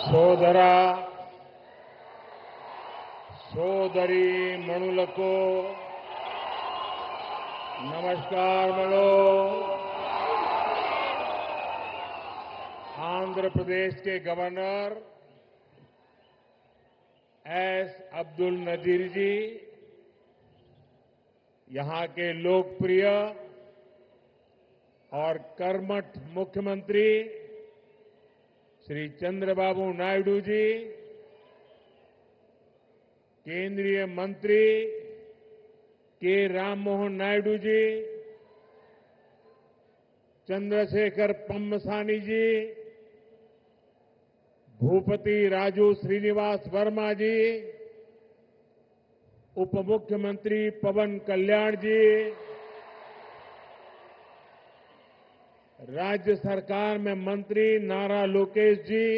సోదర సోదరి మణులకు नमस्कार। आंध्र प्रदेश के गवर्नर एस अब्दुल नजीर जी, यहां के लोकप्रिय और कर्मठ मुख्यमंत्री श्री चंद्रबाबू नायडू जी, केंद्रीय मंत्री के राम मोहन नायडू जी, चंद्रशेखर पम्मसानी जी, भूपति राजू श्रीनिवास वर्मा जी, उप मुख्यमंत्री पवन कल्याण जी, राज्य सरकार में मंत्री नारा लोकेश जी,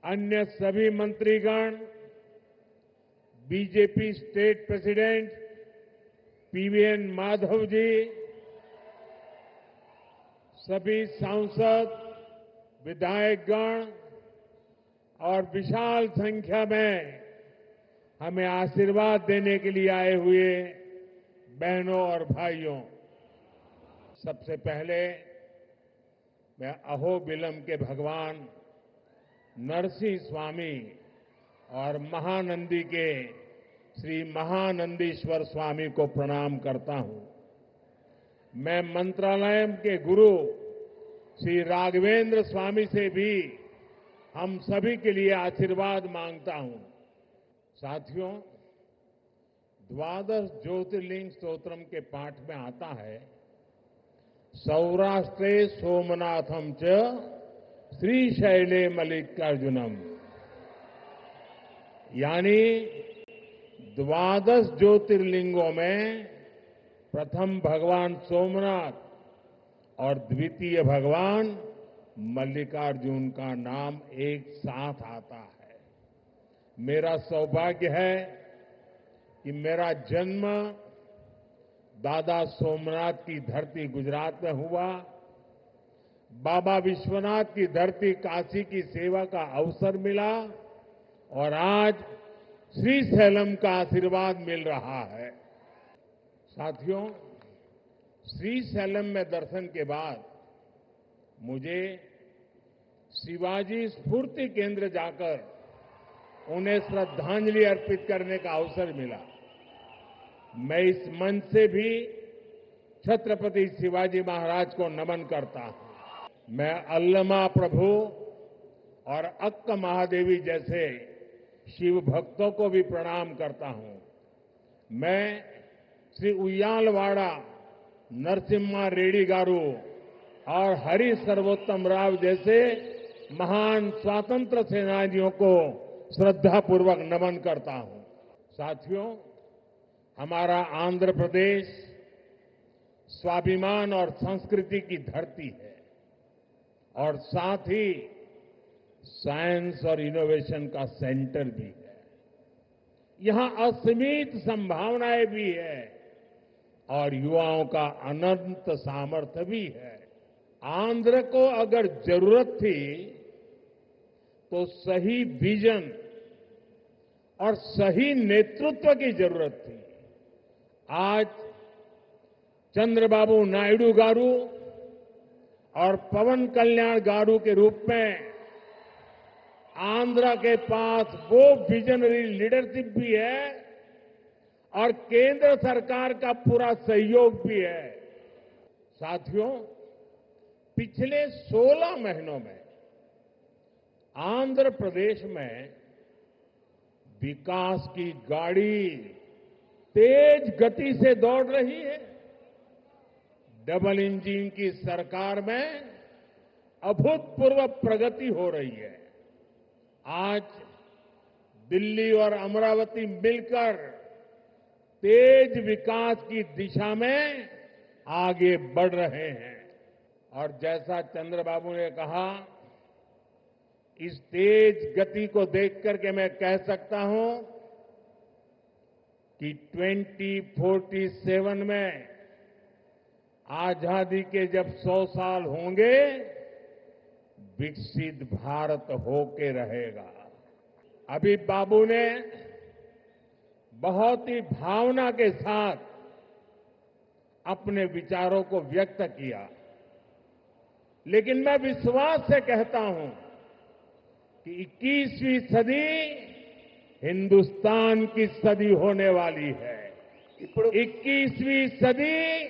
अन्य सभी मंत्रीगण, BJP state president PVN Madhav ji, सभी सांसद, विधायकगण और विशाल संख्या में हमें आशीर्वाद देने के लिए आए हुए बहनों और भाइयों, सबसे पहले मैं अहोबिलम के भगवान नरसिंह स्वामी और महानंदी के श्री महानंदीश्वर स्वामी को प्रणाम करता हूं। मैं मंत्रालय के गुरु श्री राघवेंद्र स्वामी से भी हम सभी के लिए आशीर्वाद मांगता हूं। साथियों, द्वादश ज्योतिर्लिंग स्तोत्रम के पाठ में आता है, सौराष्ट्रे सोमनाथम च श्रीशैले मल्लिकार्जुनम, यानी द्वादश ज्योतिर्लिंगों में प्रथम भगवान सोमनाथ और द्वितीय भगवान मल्लिकार्जुन का नाम एक साथ आता है। मेरा सौभाग्य है कि मेरा जन्म दादा सोमनाथ की धरती गुजरात में हुआ, बाबा विश्वनाथ की धरती काशी की सेवा का अवसर मिला और आज श्रीशैलम का आशीर्वाद मिल रहा है। साथियों, श्रीशैलम में दर्शन के बाद मुझे शिवाजी स्फूर्ति केंद्र जाकर उन्हें श्रद्धांजलि अर्पित करने का अवसर मिला। मैं इस मंच से भी छत्रपति शिवाजी महाराज को नमन करता हूं। मैं अल्लमा प्रभु और अक्क महादेवी जैसे शिव भक्तों को भी प्रणाम करता हूं। मैं श्री उయ్యాలవాడ नरसिम्हा रेड्डी गारू और हरि सर्वोत्तम राव जैसे महान स्वातंत्र सेनानियों को श्रद्धापूर्वक नमन करता हूं। साथियों, हमारा आंध्र प्रदेश स्वाभिमान और संस्कृति की धरती है और साथ ही साइंस और इनोवेशन का सेंटर भी है। यहां असीमित संभावनाएं भी है और युवाओं का अनंत सामर्थ्य भी है। आंध्र को अगर जरूरत थी तो सही विजन और सही नेतृत्व की जरूरत थी। आज चंद्रबाबू नायडू गारू और पवन कल्याण गारू के रूप में आंध्र के पास वो विजनरी लीडरशिप भी है और केंद्र सरकार का पूरा सहयोग भी है। साथियों, पिछले 16 महीनों में आंध्र प्रदेश में विकास की गाड़ी तेज गति से दौड़ रही है। डबल इंजन की सरकार में अभूतपूर्व प्रगति हो रही है। आज दिल्ली और अमरावती मिलकर तेज विकास की दिशा में आगे बढ़ रहे हैं और जैसा चंद्रबाबू ने कहा, इस तेज गति को देख करके मैं कह सकता हूं कि 2047 में आजादी के जब 100 साल होंगे, विकसित भारत होके रहेगा। अभी बाबू ने बहुत ही भावना के साथ अपने विचारों को व्यक्त किया, लेकिन मैं विश्वास से कहता हूं कि 21वीं सदी हिंदुस्तान की सदी होने वाली है। 21वीं सदी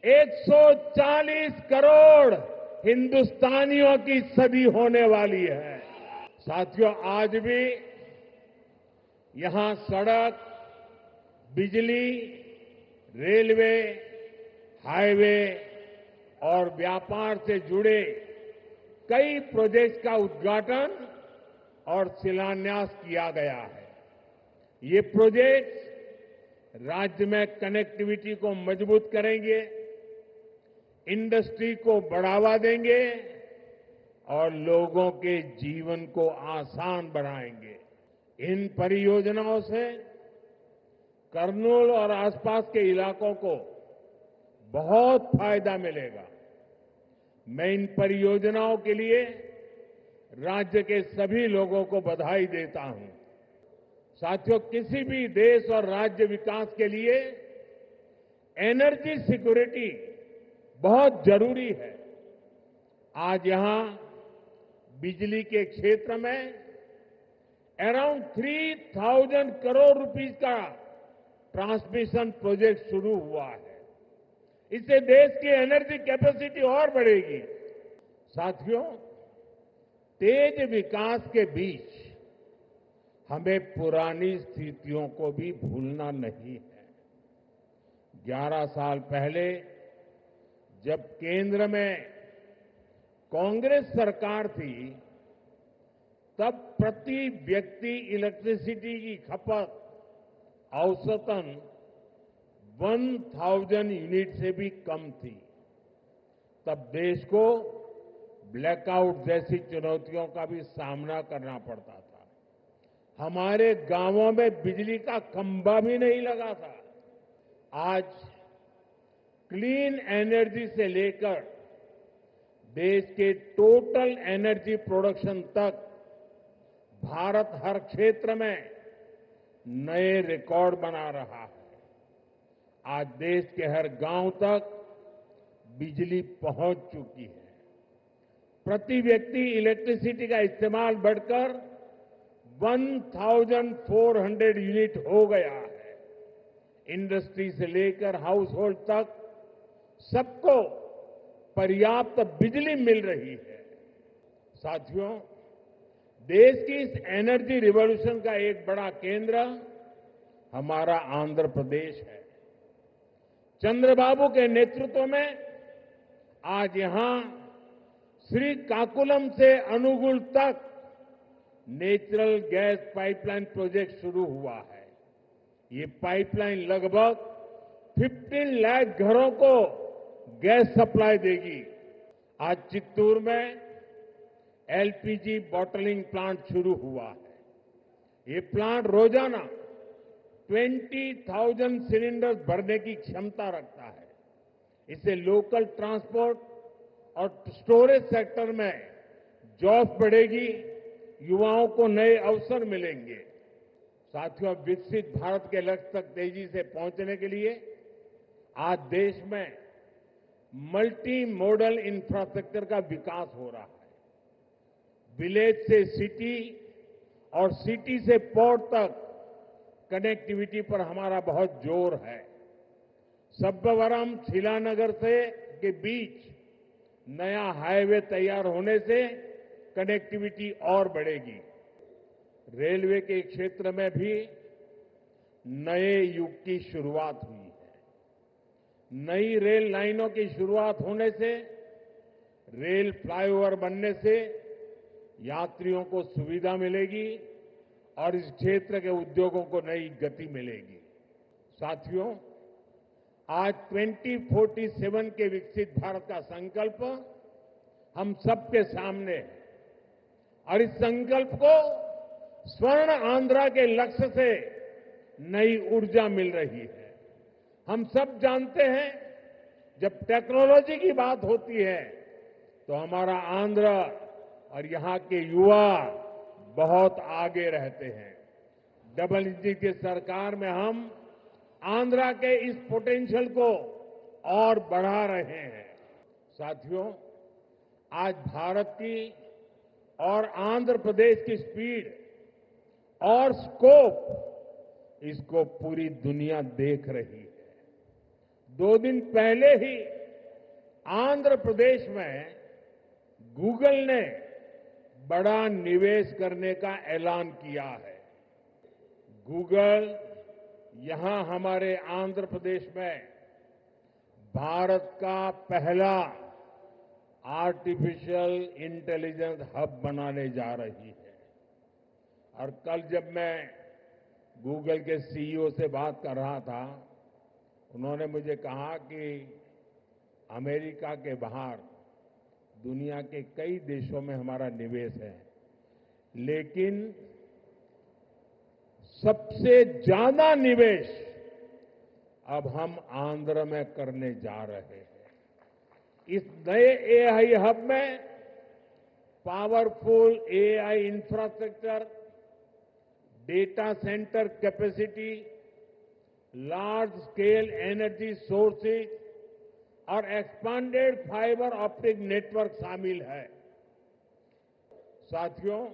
140 करोड़ हिंदुस्तानियों की सदी होने वाली है। साथियों, आज भी यहां सड़क, बिजली, रेलवे, हाईवे और व्यापार से जुड़े कई प्रोजेक्ट्स का उद्घाटन और शिलान्यास किया गया है। ये प्रोजेक्ट्स राज्य में कनेक्टिविटी को मजबूत करेंगे, इंडस्ट्री को बढ़ावा देंगे और लोगों के जीवन को आसान बनाएंगे। इन परियोजनाओं से कर्नूल और आसपास के इलाकों को बहुत फायदा मिलेगा। मैं इन परियोजनाओं के लिए राज्य के सभी लोगों को बधाई देता हूं। साथियों, किसी भी देश और राज्य विकास के लिए एनर्जी सिक्योरिटी बहुत जरूरी है। आज यहां बिजली के क्षेत्र में अराउंड 3000 करोड़ रुपीस का ट्रांसमिशन प्रोजेक्ट शुरू हुआ है। इससे देश की एनर्जी कैपेसिटी और बढ़ेगी। साथियों, तेज विकास के बीच हमें पुरानी स्थितियों को भी भूलना नहीं है। 11 साल पहले जब केंद्र में कांग्रेस सरकार थी, तब प्रति व्यक्ति इलेक्ट्रिसिटी की खपत औसतन 1000 यूनिट से भी कम थी। तब देश को ब्लैकआउट जैसी चुनौतियों का भी सामना करना पड़ता था। हमारे गांवों में बिजली का खंभा भी नहीं लगा था। आज क्लीन एनर्जी से लेकर देश के टोटल एनर्जी प्रोडक्शन तक भारत हर क्षेत्र में नए रिकॉर्ड बना रहा है। आज देश के हर गांव तक बिजली पहुंच चुकी है। प्रति व्यक्ति इलेक्ट्रिसिटी का इस्तेमाल बढ़कर 1400 यूनिट हो गया है। इंडस्ट्री से लेकर हाउस होल्ड तक सबको पर्याप्त बिजली मिल रही है। साथियों, देश की इस एनर्जी रिवॉल्यूशन का एक बड़ा केंद्र हमारा आंध्र प्रदेश है। चंद्रबाबू के नेतृत्व में आज यहां श्रीकाकुलम से अनुगुल तक नेचुरल गैस पाइपलाइन प्रोजेक्ट शुरू हुआ है। ये पाइपलाइन लगभग 15 लाख घरों को गैस सप्लाई देगी। आज चित्तूर में एलपीजी बॉटलिंग प्लांट शुरू हुआ है। ये प्लांट रोजाना 20,000 सिलेंडर्स भरने की क्षमता रखता है। इससे लोकल ट्रांसपोर्ट और स्टोरेज सेक्टर में जॉब बढ़ेगी, युवाओं को नए अवसर मिलेंगे। साथियों, विकसित भारत के लक्ष्य तक तेजी से पहुंचने के लिए आज देश में मल्टी मॉडल इंफ्रास्ट्रक्चर का विकास हो रहा है। विलेज से सिटी और सिटी से पोर्ट तक कनेक्टिविटी पर हमारा बहुत जोर है। सब्बवरम शिलानगर से के बीच नया हाईवे तैयार होने से कनेक्टिविटी और बढ़ेगी। रेलवे के क्षेत्र में भी नए युग की शुरुआत हुई है। नई रेल लाइनों की शुरुआत होने से, रेल फ्लाईओवर बनने से यात्रियों को सुविधा मिलेगी और इस क्षेत्र के उद्योगों को नई गति मिलेगी। साथियों, आज 2047 के विकसित भारत का संकल्प हम सबके सामने है और इस संकल्प को स्वर्ण आंध्रा के लक्ष्य से नई ऊर्जा मिल रही है। हम सब जानते हैं, जब टेक्नोलॉजी की बात होती है तो हमारा आंध्र और यहां के युवा बहुत आगे रहते हैं। डबल इंजन की सरकार में हम आंध्रा के इस पोटेंशियल को और बढ़ा रहे हैं। साथियों, आज भारत की और आंध्र प्रदेश की स्पीड और स्कोप, इसको पूरी दुनिया देख रही है। 2 दिन पहले ही आंध्र प्रदेश में गूगल ने बड़ा निवेश करने का ऐलान किया है। गूगल यहां हमारे आंध्र प्रदेश में भारत का पहला आर्टिफिशियल इंटेलिजेंस हब बनाने जा रही है। और कल जब मैं गूगल के सीईओ से बात कर रहा था, उन्होंने मुझे कहा कि अमेरिका के बाहर दुनिया के कई देशों में हमारा निवेश है, लेकिन सबसे ज्यादा निवेश अब हम आंध्र में करने जा रहे हैं। इस नए एआई हब में powerful AI infrastructure, data centre capacity, large scale energy sources और एक्सपांडेड फाइबर ऑप्टिक नेटवर्क शामिल है। साथियों,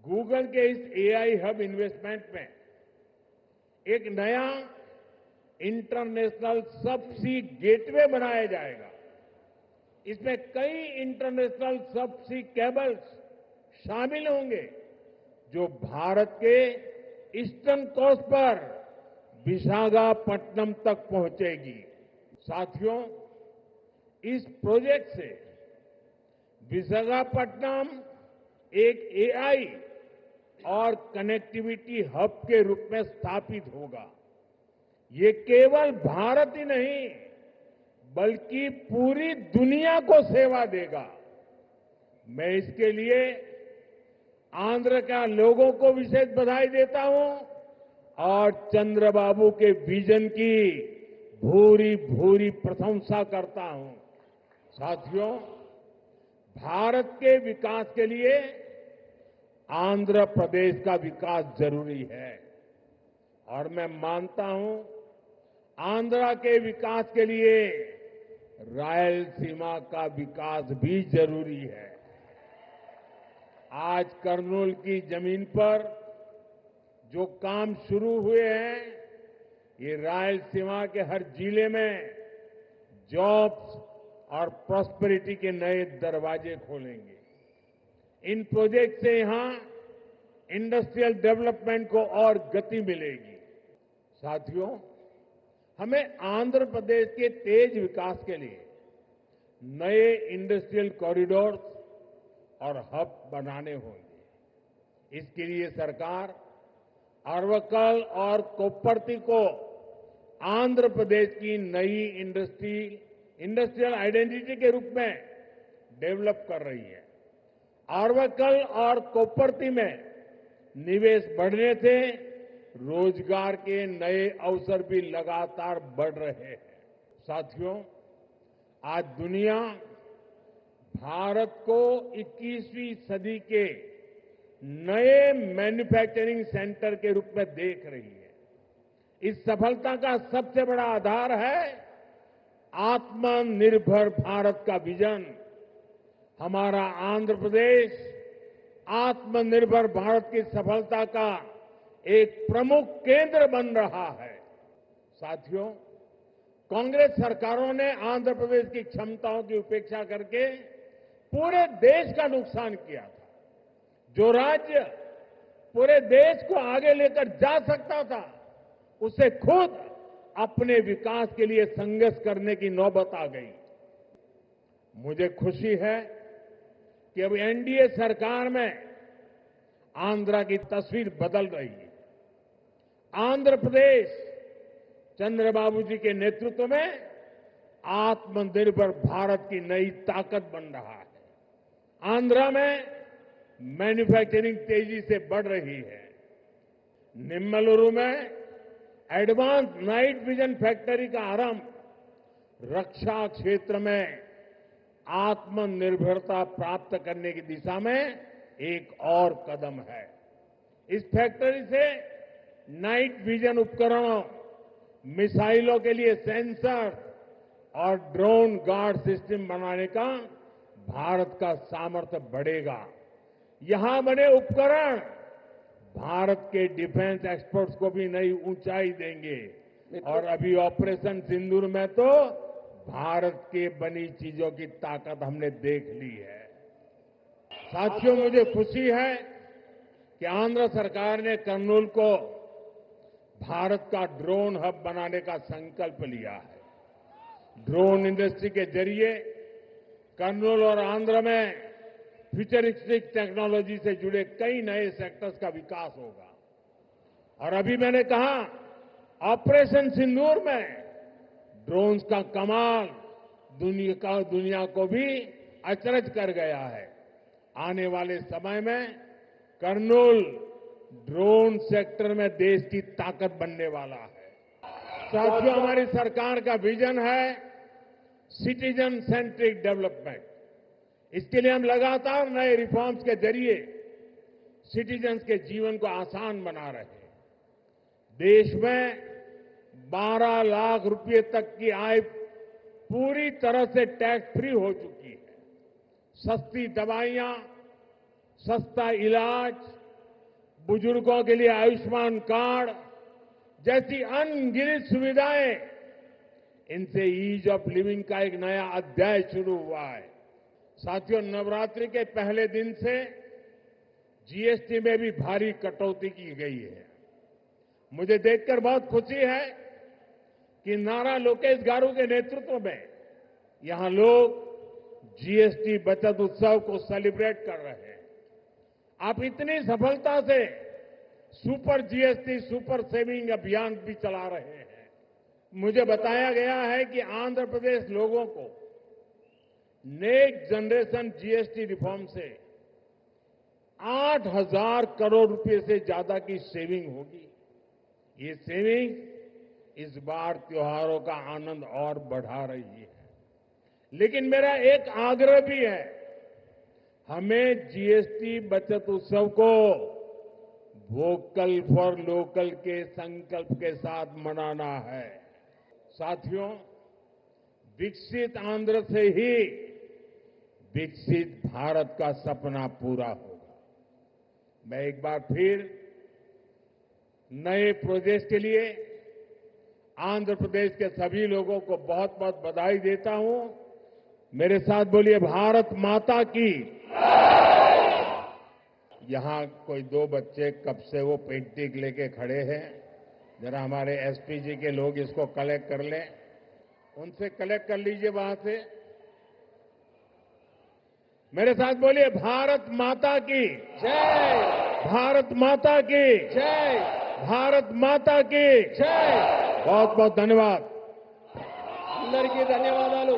गूगल के इस एआई हब इन्वेस्टमेंट में एक नया इंटरनेशनल सबसी गेटवे बनाया जाएगा। इसमें कई इंटरनेशनल सबसी केबल्स शामिल होंगे जो भारत के ईस्टर्न कोस्ट पर विशाखापट्टनम तक पहुंचेगी। साथियों, इस प्रोजेक्ट से विशाखापट्टनम एक एआई और कनेक्टिविटी हब के रूप में स्थापित होगा। ये केवल भारत ही नहीं, बल्कि पूरी दुनिया को सेवा देगा। मैं इसके लिए आंध्र के लोगों को विशेष बधाई देता हूं और चंद्रबाबू के विजन की भूरी भूरी प्रशंसा करता हूं। साथियों, भारत के विकास के लिए आंध्र प्रदेश का विकास जरूरी है और मैं मानता हूं आंध्र के विकास के लिए रायलसीमा का विकास भी जरूरी है। आज कर्नूल की जमीन पर जो काम शुरू हुए हैं, ये रायलसीमा के हर जिले में जॉब्स और प्रॉस्पेरिटी के नए दरवाजे खोलेंगे। इन प्रोजेक्ट से यहां इंडस्ट्रियल डेवलपमेंट को और गति मिलेगी। साथियों, हमें आंध्र प्रदेश के तेज विकास के लिए नए इंडस्ट्रियल कॉरिडोर और हब बनाने होंगे। इसके लिए सरकार अरवकल और कोप्परती को आंध्र प्रदेश की नई इंडस्ट्रियल आइडेंटिटी के रूप में डेवलप कर रही है। अरवकल और कोप्परती में निवेश बढ़ने से रोजगार के नए अवसर भी लगातार बढ़ रहे हैं। साथियों, आज दुनिया भारत को 21वीं सदी के नए मैन्युफैक्चरिंग सेंटर के रूप में देख रही है। इस सफलता का सबसे बड़ा आधार है आत्मनिर्भर भारत का विजन। हमारा आंध्र प्रदेश आत्मनिर्भर भारत की सफलता का एक प्रमुख केंद्र बन रहा है। साथियों, कांग्रेस सरकारों ने आंध्र प्रदेश की क्षमताओं की उपेक्षा करके पूरे देश का नुकसान किया था। जो राज्य पूरे देश को आगे लेकर जा सकता था, उसे खुद अपने विकास के लिए संघर्ष करने की नौबत आ गई। मुझे खुशी है कि अब एनडीए सरकार में आंध्र की तस्वीर बदल रही है। आंध्र प्रदेश चंद्रबाबू जी के नेतृत्व में आत्मनिर्भर भारत की नई ताकत बन रहा है। आंध्र में मैन्युफैक्चरिंग तेजी से बढ़ रही है। निम्मलुरु में एडवांस नाइट विजन फैक्ट्री का आरंभ रक्षा क्षेत्र में आत्मनिर्भरता प्राप्त करने की दिशा में एक और कदम है। इस फैक्ट्री से नाइट विजन उपकरणों, मिसाइलों के लिए सेंसर और ड्रोन गार्ड सिस्टम बनाने का भारत का सामर्थ्य बढ़ेगा। यहां बने उपकरण भारत के डिफेंस एक्सपर्ट्स को भी नई ऊंचाई देंगे और अभी ऑपरेशन सिंदूर में तो भारत के बनी चीजों की ताकत हमने देख ली है। साथियों, मुझे खुशी है कि आंध्र सरकार ने कर्नूल को भारत का ड्रोन हब बनाने का संकल्प लिया है। ड्रोन इंडस्ट्री के जरिए कर्नूल और आंध्र में फ्यूचरिस्टिक टेक्नोलॉजी से जुड़े कई नए सेक्टर्स का विकास होगा। और अभी मैंने कहा, ऑपरेशन सिंदूर में ड्रोन्स का कमाल दुनिया को भी अचरज कर गया है। आने वाले समय में कर्नूल ड्रोन सेक्टर में देश की ताकत बनने वाला है। साथियों, हमारी सरकार का विजन है सिटीजन सेंट्रिक डेवलपमेंट। इसके लिए हम लगातार नए रिफॉर्म्स के जरिए सिटीजन्स के जीवन को आसान बना रहे हैं। देश में 12 लाख रुपए तक की आय पूरी तरह से टैक्स फ्री हो चुकी है। सस्ती दवाइयां, सस्ता इलाज, बुजुर्गों के लिए आयुष्मान कार्ड जैसी अनगिनत सुविधाएं, इनसे ईज ऑफ लिविंग का एक नया अध्याय शुरू हुआ है। साथियों, नवरात्रि के पहले दिन से जीएसटी में भी भारी कटौती की गई है। मुझे देखकर बहुत खुशी है कि नारा लोकेश गारू के नेतृत्व में यहां लोग जीएसटी बचत उत्सव को सेलिब्रेट कर रहे हैं। आप इतनी सफलता से सुपर जीएसटी, सुपर सेविंग अभियान भी चला रहे हैं। मुझे बताया गया है कि आंध्र प्रदेश लोगों को नेक्स्ट जनरेशन जीएसटी रिफॉर्म से 8,000 करोड़ रुपए से ज्यादा की सेविंग होगी। ये सेविंग इस बार त्योहारों का आनंद और बढ़ा रही है। लेकिन मेरा एक आग्रह भी है, हमें जीएसटी बचत उत्सव को वोकल फॉर लोकल के संकल्प के साथ मनाना है। साथियों, विकसित आंध्र से ही विकसित भारत का सपना पूरा होगा। मैं एक बार फिर नए प्रोजेक्ट के लिए आंध्र प्रदेश के सभी लोगों को बहुत बहुत बधाई देता हूं। मेरे साथ बोलिए, भारत माता की। यहां कोई 2 बच्चे कब से वो पेंटिंग लेके खड़े हैं। जरा हमारे एसपी जी के लोग इसको कलेक्ट कर लें, उनसे कलेक्ट कर लीजिए वहां से। मेरे साथ बोलिए, भारत माता की जय, भारत माता की जय, भारत माता की जय। बहुत बहुत धन्यवाद। అందరికీ ధన్యవాదాలు।